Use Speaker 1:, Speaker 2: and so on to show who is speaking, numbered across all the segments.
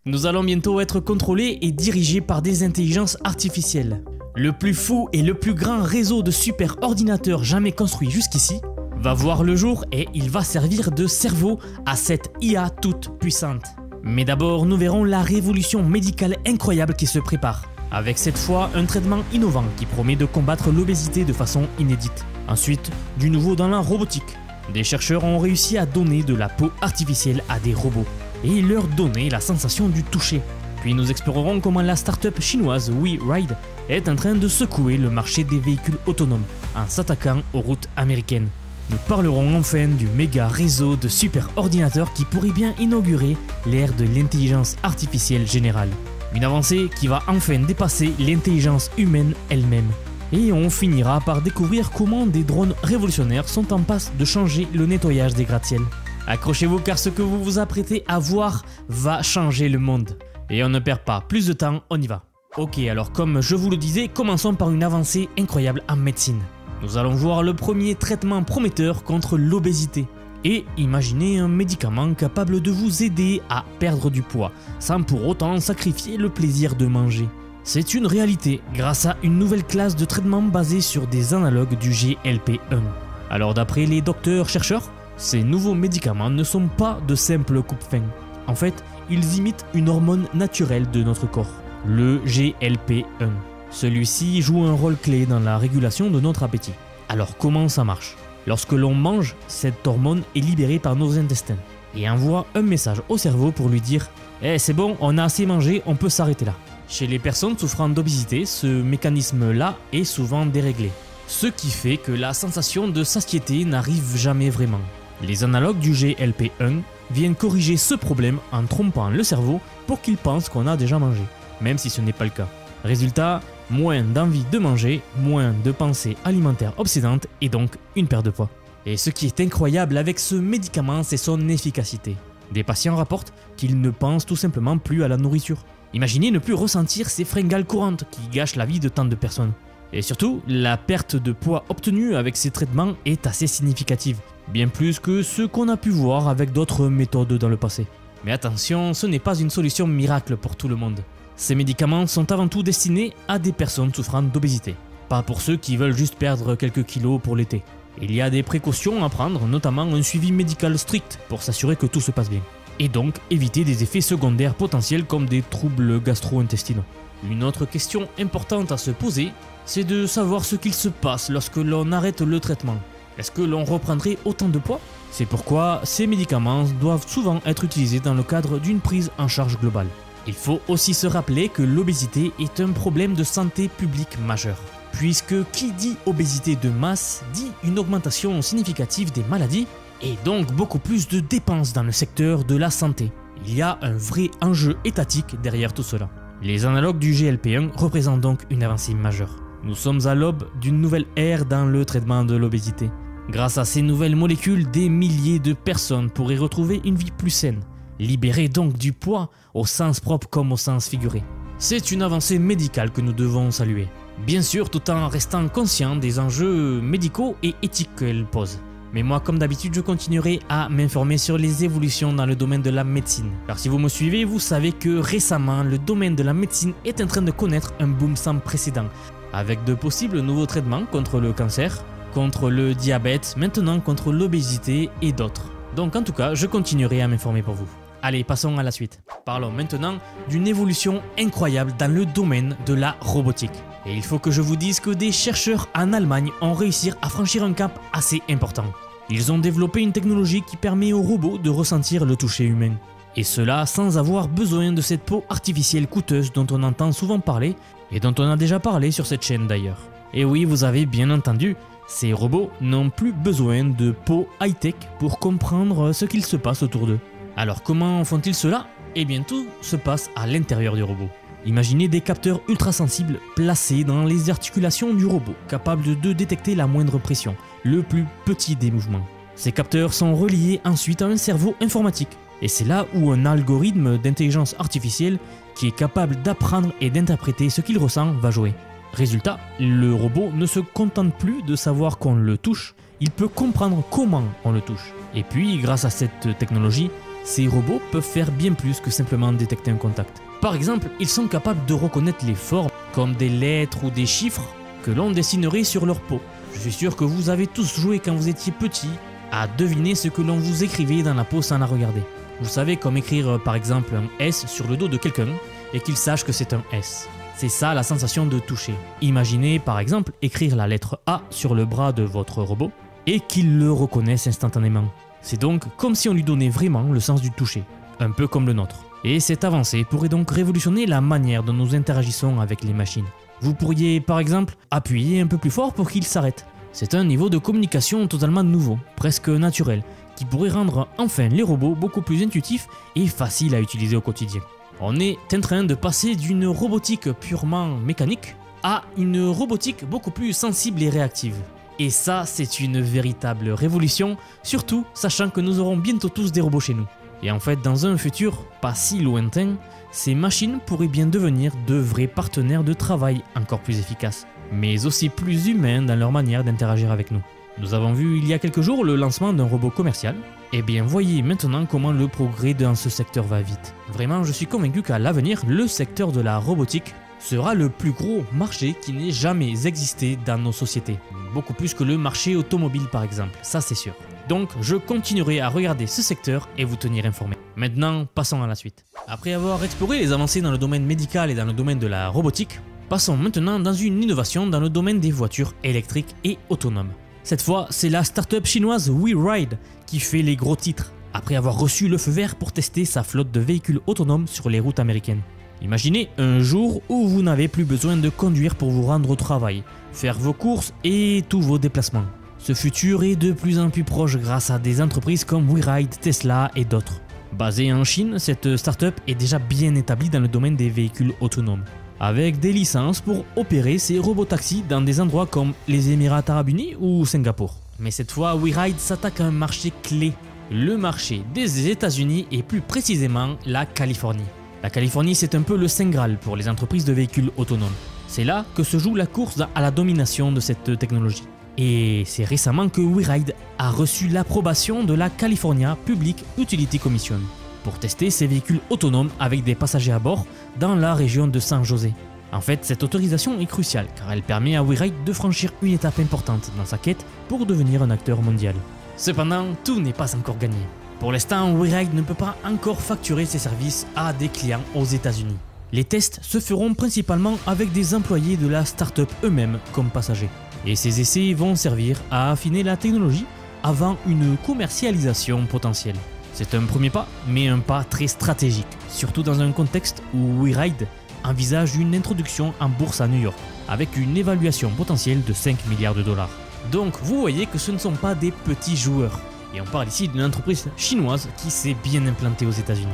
Speaker 1: Nous allons bientôt être contrôlés et dirigés par des intelligences artificielles. Le plus fou et le plus grand réseau de super ordinateurs jamais construit jusqu'ici va voir le jour et il va servir de cerveau à cette IA toute puissante. Mais d'abord, nous verrons la révolution médicale incroyable qui se prépare, avec cette fois un traitement innovant qui promet de combattre l'obésité de façon inédite. Ensuite, du nouveau dans la robotique. Des chercheurs ont réussi à donner de la peau artificielle à des robots et leur donner la sensation du toucher. Puis nous explorerons comment la start-up chinoise WeRide est en train de secouer le marché des véhicules autonomes en s'attaquant aux routes américaines. Nous parlerons enfin du méga réseau de super ordinateurs qui pourrait bien inaugurer l'ère de l'intelligence artificielle générale. Une avancée qui va enfin dépasser l'intelligence humaine elle-même. Et on finira par découvrir comment des drones révolutionnaires sont en passe de changer le nettoyage des gratte-ciel. Accrochez-vous car ce que vous vous apprêtez à voir va changer le monde. Et on ne perd pas plus de temps, on y va. Ok, alors comme je vous le disais, commençons par une avancée incroyable en médecine. Nous allons voir le premier traitement prometteur contre l'obésité. Et imaginez un médicament capable de vous aider à perdre du poids, sans pour autant sacrifier le plaisir de manger. C'est une réalité grâce à une nouvelle classe de traitement basée sur des analogues du GLP-1. Alors d'après les docteurs-chercheurs, ces nouveaux médicaments ne sont pas de simples coupe-faim. En fait, ils imitent une hormone naturelle de notre corps, le GLP-1. Celui-ci joue un rôle clé dans la régulation de notre appétit. Alors comment ça marche? Lorsque l'on mange, cette hormone est libérée par nos intestins et envoie un message au cerveau pour lui dire « Eh, c'est bon, on a assez mangé, on peut s'arrêter là ». Chez les personnes souffrant d'obésité, ce mécanisme-là est souvent déréglé, ce qui fait que la sensation de satiété n'arrive jamais vraiment. Les analogues du GLP-1 viennent corriger ce problème en trompant le cerveau pour qu'il pense qu'on a déjà mangé, même si ce n'est pas le cas. Résultat, moins d'envie de manger, moins de pensées alimentaires obsédantes et donc une perte de poids. Et ce qui est incroyable avec ce médicament, c'est son efficacité. Des patients rapportent qu'ils ne pensent tout simplement plus à la nourriture. Imaginez ne plus ressentir ces fringales courantes qui gâchent la vie de tant de personnes. Et surtout, la perte de poids obtenue avec ces traitements est assez significative, bien plus que ce qu'on a pu voir avec d'autres méthodes dans le passé. Mais attention, ce n'est pas une solution miracle pour tout le monde. Ces médicaments sont avant tout destinés à des personnes souffrant d'obésité, pas pour ceux qui veulent juste perdre quelques kilos pour l'été. Il y a des précautions à prendre, notamment un suivi médical strict pour s'assurer que tout se passe bien. Et donc éviter des effets secondaires potentiels comme des troubles gastro-intestinaux. Une autre question importante à se poser, c'est de savoir ce qu'il se passe lorsque l'on arrête le traitement. Est-ce que l'on reprendrait autant de poids? C'est pourquoi ces médicaments doivent souvent être utilisés dans le cadre d'une prise en charge globale. Il faut aussi se rappeler que l'obésité est un problème de santé publique majeur, puisque qui dit obésité de masse dit une augmentation significative des maladies et donc beaucoup plus de dépenses dans le secteur de la santé. Il y a un vrai enjeu étatique derrière tout cela. Les analogues du GLP-1 représentent donc une avancée majeure. Nous sommes à l'aube d'une nouvelle ère dans le traitement de l'obésité. Grâce à ces nouvelles molécules, des milliers de personnes pourraient retrouver une vie plus saine, libérées donc du poids au sens propre comme au sens figuré. C'est une avancée médicale que nous devons saluer. Bien sûr, tout en restant conscient des enjeux médicaux et éthiques qu'elle pose. Mais moi, comme d'habitude, je continuerai à m'informer sur les évolutions dans le domaine de la médecine. Car si vous me suivez, vous savez que récemment, le domaine de la médecine est en train de connaître un boom sans précédent, avec de possibles nouveaux traitements contre le cancer, contre le diabète, maintenant contre l'obésité et d'autres. Donc en tout cas, je continuerai à m'informer pour vous. Allez, passons à la suite. Parlons maintenant d'une évolution incroyable dans le domaine de la robotique. Et il faut que je vous dise que des chercheurs en Allemagne ont réussi à franchir un cap assez important. Ils ont développé une technologie qui permet aux robots de ressentir le toucher humain. Et cela sans avoir besoin de cette peau artificielle coûteuse dont on entend souvent parler et dont on a déjà parlé sur cette chaîne d'ailleurs. Et oui, vous avez bien entendu, ces robots n'ont plus besoin de peau high-tech pour comprendre ce qu'il se passe autour d'eux. Alors comment font-ils cela? Eh bien tout se passe à l'intérieur du robot. Imaginez des capteurs ultra-sensibles placés dans les articulations du robot, capables de détecter la moindre pression, le plus petit des mouvements. Ces capteurs sont reliés ensuite à un cerveau informatique, et c'est là où un algorithme d'intelligence artificielle qui est capable d'apprendre et d'interpréter ce qu'il ressent va jouer. Résultat, le robot ne se contente plus de savoir qu'on le touche, il peut comprendre comment on le touche. Et puis, grâce à cette technologie, ces robots peuvent faire bien plus que simplement détecter un contact. Par exemple, ils sont capables de reconnaître les formes, comme des lettres ou des chiffres, que l'on dessinerait sur leur peau. Je suis sûr que vous avez tous joué quand vous étiez petit à deviner ce que l'on vous écrivait dans la peau sans la regarder. Vous savez comme écrire par exemple un S sur le dos de quelqu'un et qu'il sache que c'est un S. C'est ça la sensation de toucher. Imaginez par exemple écrire la lettre A sur le bras de votre robot et qu'il le reconnaisse instantanément. C'est donc comme si on lui donnait vraiment le sens du toucher, un peu comme le nôtre. Et cette avancée pourrait donc révolutionner la manière dont nous interagissons avec les machines. Vous pourriez par exemple appuyer un peu plus fort pour qu'il s'arrête. C'est un niveau de communication totalement nouveau, presque naturel, qui pourrait rendre enfin les robots beaucoup plus intuitifs et faciles à utiliser au quotidien. On est en train de passer d'une robotique purement mécanique à une robotique beaucoup plus sensible et réactive. Et ça, c'est une véritable révolution, surtout sachant que nous aurons bientôt tous des robots chez nous. Et en fait, dans un futur pas si lointain, ces machines pourraient bien devenir de vrais partenaires de travail encore plus efficaces, mais aussi plus humains dans leur manière d'interagir avec nous. Nous avons vu il y a quelques jours le lancement d'un robot commercial. Et bien voyez maintenant comment le progrès dans ce secteur va vite. Vraiment, je suis convaincu qu'à l'avenir, le secteur de la robotique sera le plus gros marché qui n'ait jamais existé dans nos sociétés. Beaucoup plus que le marché automobile par exemple, ça c'est sûr. Donc je continuerai à regarder ce secteur et vous tenir informé. Maintenant, passons à la suite. Après avoir exploré les avancées dans le domaine médical et dans le domaine de la robotique, passons maintenant dans une innovation dans le domaine des voitures électriques et autonomes. Cette fois, c'est la start-up chinoise WeRide qui fait les gros titres, après avoir reçu le feu vert pour tester sa flotte de véhicules autonomes sur les routes américaines. Imaginez un jour où vous n'avez plus besoin de conduire pour vous rendre au travail, faire vos courses et tous vos déplacements. Ce futur est de plus en plus proche grâce à des entreprises comme WeRide, Tesla et d'autres. Basée en Chine, cette start-up est déjà bien établie dans le domaine des véhicules autonomes, avec des licences pour opérer ces robotaxis dans des endroits comme les Émirats Arabes Unis ou Singapour. Mais cette fois, WeRide s'attaque à un marché clé, le marché des États-Unis et plus précisément la Californie. La Californie, c'est un peu le Saint Graal pour les entreprises de véhicules autonomes. C'est là que se joue la course à la domination de cette technologie. Et c'est récemment que WeRide a reçu l'approbation de la California Public Utility Commission pour tester ces véhicules autonomes avec des passagers à bord dans la région de San José. En fait, cette autorisation est cruciale car elle permet à WeRide de franchir une étape importante dans sa quête pour devenir un acteur mondial. Cependant, tout n'est pas encore gagné. Pour l'instant, WeRide ne peut pas encore facturer ses services à des clients aux États-Unis. Les tests se feront principalement avec des employés de la start-up eux-mêmes comme passagers. Et ces essais vont servir à affiner la technologie avant une commercialisation potentielle. C'est un premier pas, mais un pas très stratégique, surtout dans un contexte où WeRide envisage une introduction en bourse à New York, avec une évaluation potentielle de 5 milliards de dollars. Donc vous voyez que ce ne sont pas des petits joueurs, et on parle ici d'une entreprise chinoise qui s'est bien implantée aux États-Unis.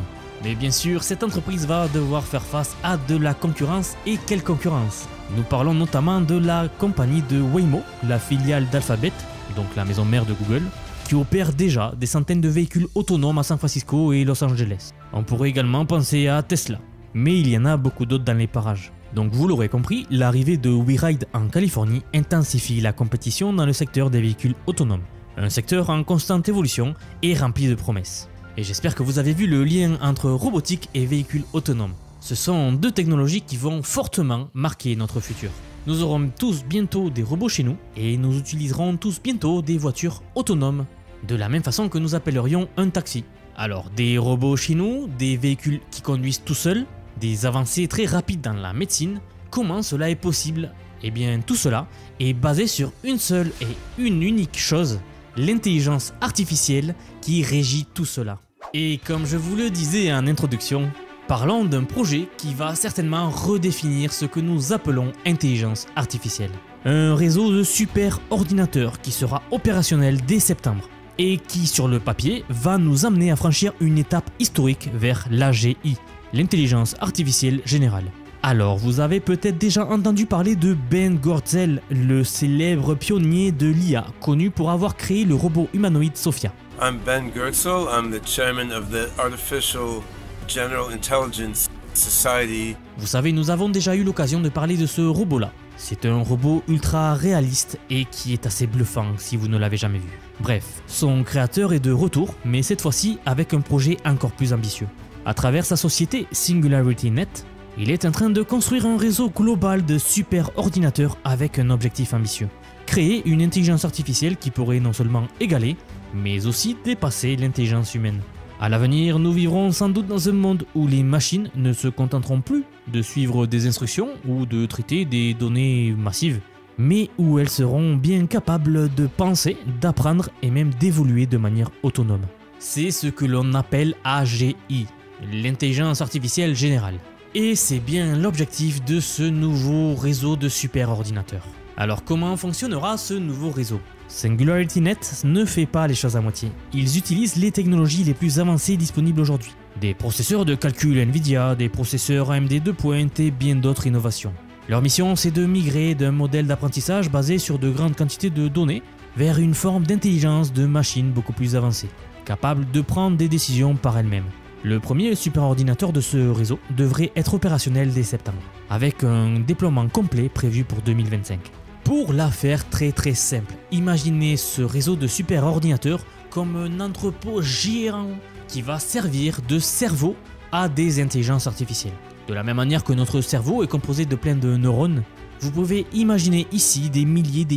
Speaker 1: Mais bien sûr, cette entreprise va devoir faire face à de la concurrence, et quelle concurrence? Nous parlons notamment de la compagnie de Waymo, la filiale d'Alphabet, donc la maison mère de Google, qui opère déjà des centaines de véhicules autonomes à San Francisco et Los Angeles. On pourrait également penser à Tesla, mais il y en a beaucoup d'autres dans les parages. Donc vous l'aurez compris, l'arrivée de WeRide en Californie intensifie la compétition dans le secteur des véhicules autonomes. Un secteur en constante évolution et rempli de promesses. Et j'espère que vous avez vu le lien entre robotique et véhicules autonomes. Ce sont deux technologies qui vont fortement marquer notre futur. Nous aurons tous bientôt des robots chez nous et nous utiliserons tous bientôt des voitures autonomes, de la même façon que nous appellerions un taxi. Alors des robots chez nous, des véhicules qui conduisent tout seuls, des avancées très rapides dans la médecine. Comment cela est possible? Eh bien tout cela est basé sur une seule et une unique chose, l'intelligence artificielle qui régit tout cela. Et comme je vous le disais en introduction, parlons d'un projet qui va certainement redéfinir ce que nous appelons intelligence artificielle. Un réseau de super ordinateurs qui sera opérationnel dès septembre et qui sur le papier va nous amener à franchir une étape historique vers l'AGI, l'intelligence artificielle générale. Alors vous avez peut-être déjà entendu parler de Ben Goertzel, le célèbre pionnier de l'IA, connu pour avoir créé le robot humanoïde Sophia.
Speaker 2: I'm Ben Goertzel, I'm the chairman of the Artificial General Intelligence Society.
Speaker 1: Vous savez, nous avons déjà eu l'occasion de parler de ce robot-là. C'est un robot ultra réaliste et qui est assez bluffant si vous ne l'avez jamais vu. Bref, son créateur est de retour, mais cette fois-ci avec un projet encore plus ambitieux. À travers sa société SingularityNet, il est en train de construire un réseau global de super ordinateurs avec un objectif ambitieux. Créer une intelligence artificielle qui pourrait non seulement égaler, mais aussi dépasser l'intelligence humaine. À l'avenir, nous vivrons sans doute dans un monde où les machines ne se contenteront plus de suivre des instructions ou de traiter des données massives, mais où elles seront bien capables de penser, d'apprendre et même d'évoluer de manière autonome. C'est ce que l'on appelle AGI, l'intelligence artificielle générale. Et c'est bien l'objectif de ce nouveau réseau de superordinateurs. Alors comment fonctionnera ce nouveau réseau ? SingularityNet ne fait pas les choses à moitié. Ils utilisent les technologies les plus avancées disponibles aujourd'hui. Des processeurs de calcul Nvidia, des processeurs AMD de pointe et bien d'autres innovations. Leur mission, c'est de migrer d'un modèle d'apprentissage basé sur de grandes quantités de données vers une forme d'intelligence de machine beaucoup plus avancée, capable de prendre des décisions par elle-même. Le premier superordinateur de ce réseau devrait être opérationnel dès septembre, avec un déploiement complet prévu pour 2025. Pour la faire très simple, imaginez ce réseau de superordinateurs comme un entrepôt géant qui va servir de cerveau à des intelligences artificielles. De la même manière que notre cerveau est composé de plein de neurones, vous pouvez imaginer ici des milliers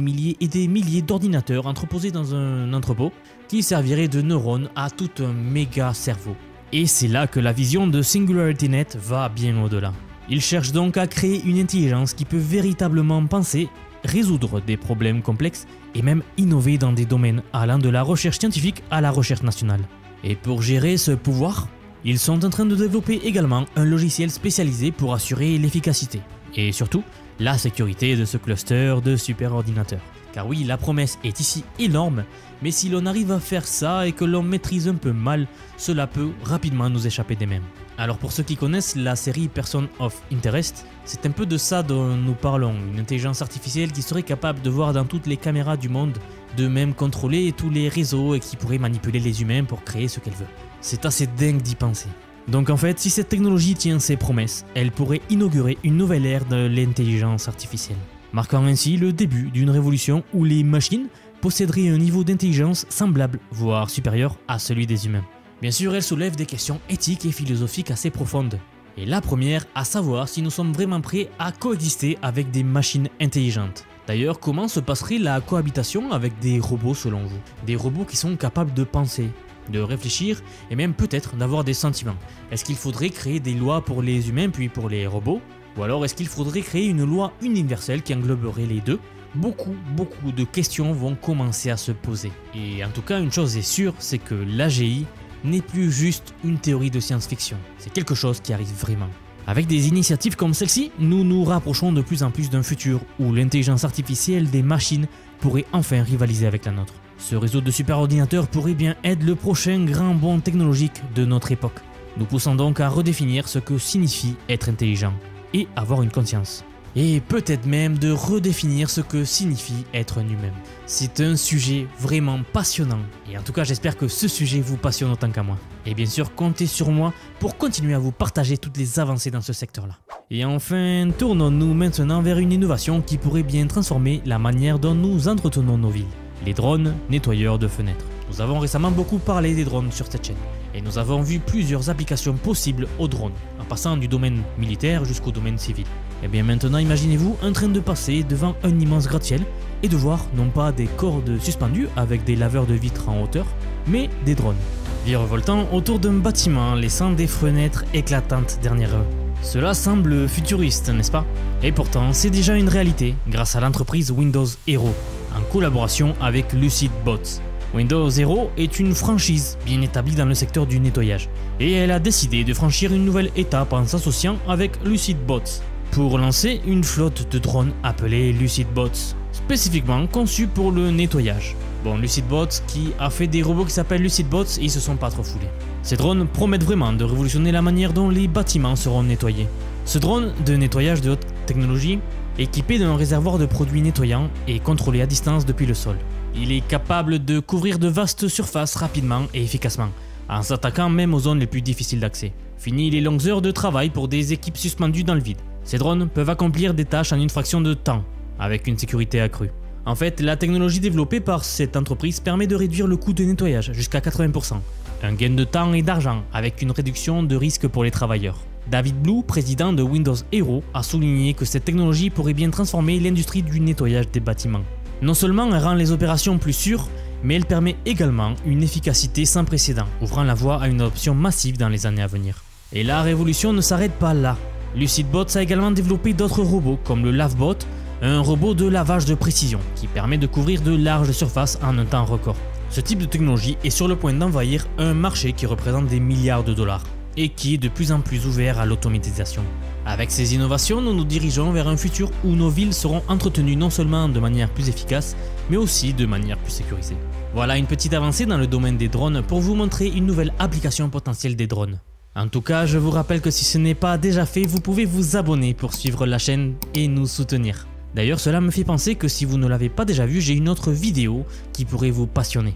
Speaker 1: et des milliers d'ordinateurs entreposés dans un entrepôt qui serviraient de neurones à tout un méga cerveau. Et c'est là que la vision de SingularityNet va bien au-delà. Ils cherchent donc à créer une intelligence qui peut véritablement penser, résoudre des problèmes complexes et même innover dans des domaines allant de la recherche scientifique à la recherche nationale. Et pour gérer ce pouvoir, ils sont en train de développer également un logiciel spécialisé pour assurer l'efficacité et surtout la sécurité de ce cluster de superordinateurs. Car oui, la promesse est ici énorme, mais si l'on arrive à faire ça et que l'on maîtrise un peu mal, cela peut rapidement nous échapper des mains. Alors pour ceux qui connaissent la série Person of Interest, c'est un peu de ça dont nous parlons, une intelligence artificielle qui serait capable de voir dans toutes les caméras du monde, de même contrôler tous les réseaux et qui pourrait manipuler les humains pour créer ce qu'elle veut. C'est assez dingue d'y penser. Donc en fait, si cette technologie tient ses promesses, elle pourrait inaugurer une nouvelle ère de l'intelligence artificielle, marquant ainsi le début d'une révolution où les machines posséderaient un niveau d'intelligence semblable, voire supérieur à celui des humains. Bien sûr, elle soulève des questions éthiques et philosophiques assez profondes. Et la première, à savoir si nous sommes vraiment prêts à coexister avec des machines intelligentes. D'ailleurs, comment se passerait la cohabitation avec des robots selon vous? Des robots qui sont capables de penser, de réfléchir et même peut-être d'avoir des sentiments. Est-ce qu'il faudrait créer des lois pour les humains puis pour les robots? Ou alors est-ce qu'il faudrait créer une loi universelle qui engloberait les deux? Beaucoup de questions vont commencer à se poser. Et en tout cas, une chose est sûre, c'est que l'AGI n'est plus juste une théorie de science-fiction. C'est quelque chose qui arrive vraiment. Avec des initiatives comme celle-ci, nous nous rapprochons de plus en plus d'un futur où l'intelligence artificielle des machines pourrait enfin rivaliser avec la nôtre. Ce réseau de superordinateurs pourrait bien être le prochain grand bond technologique de notre époque, nous poussant donc à redéfinir ce que signifie être intelligent et avoir une conscience. Et peut-être même de redéfinir ce que signifie être un humain. C'est un sujet vraiment passionnant, et en tout cas j'espère que ce sujet vous passionne autant qu'à moi. Et bien sûr, comptez sur moi pour continuer à vous partager toutes les avancées dans ce secteur-là. Et enfin, tournons-nous maintenant vers une innovation qui pourrait bien transformer la manière dont nous entretenons nos villes. Les drones nettoyeurs de fenêtres. Nous avons récemment beaucoup parlé des drones sur cette chaîne, et nous avons vu plusieurs applications possibles aux drones, en passant du domaine militaire jusqu'au domaine civil. Et bien maintenant imaginez-vous en train de passer devant un immense gratte-ciel et de voir non pas des cordes suspendues avec des laveurs de vitres en hauteur, mais des drones virevoltant autour d'un bâtiment laissant des fenêtres éclatantes derrière eux. Cela semble futuriste, n'est-ce pas? Et pourtant c'est déjà une réalité grâce à l'entreprise Windows Hero, en collaboration avec LucidBots. Windows Hero est une franchise bien établie dans le secteur du nettoyage, et elle a décidé de franchir une nouvelle étape en s'associant avec LucidBots pour lancer une flotte de drones appelée LucidBots, spécifiquement conçue pour le nettoyage. Bon, LucidBots qui a fait des robots qui s'appellent LucidBots, ils se sont pas trop foulés. Ces drones promettent vraiment de révolutionner la manière dont les bâtiments seront nettoyés. Ce drone de nettoyage de haute technologie, équipé d'un réservoir de produits nettoyants et contrôlé à distance depuis le sol. Il est capable de couvrir de vastes surfaces rapidement et efficacement, en s'attaquant même aux zones les plus difficiles d'accès. Fini les longues heures de travail pour des équipes suspendues dans le vide. Ces drones peuvent accomplir des tâches en une fraction de temps, avec une sécurité accrue. En fait, la technologie développée par cette entreprise permet de réduire le coût de nettoyage jusqu'à 80%. Un gain de temps et d'argent avec une réduction de risque pour les travailleurs. David Blue, président de Windows Hero, a souligné que cette technologie pourrait bien transformer l'industrie du nettoyage des bâtiments. Non seulement elle rend les opérations plus sûres, mais elle permet également une efficacité sans précédent, ouvrant la voie à une adoption massive dans les années à venir. Et la révolution ne s'arrête pas là. Lucidbots a également développé d'autres robots comme le LaveBot, un robot de lavage de précision qui permet de couvrir de larges surfaces en un temps record. Ce type de technologie est sur le point d'envahir un marché qui représente des milliards de dollars et qui est de plus en plus ouvert à l'automatisation. Avec ces innovations, nous nous dirigeons vers un futur où nos villes seront entretenues non seulement de manière plus efficace, mais aussi de manière plus sécurisée. Voilà une petite avancée dans le domaine des drones pour vous montrer une nouvelle application potentielle des drones. En tout cas, je vous rappelle que si ce n'est pas déjà fait, vous pouvez vous abonner pour suivre la chaîne et nous soutenir. D'ailleurs, cela me fait penser que si vous ne l'avez pas déjà vu, j'ai une autre vidéo qui pourrait vous passionner.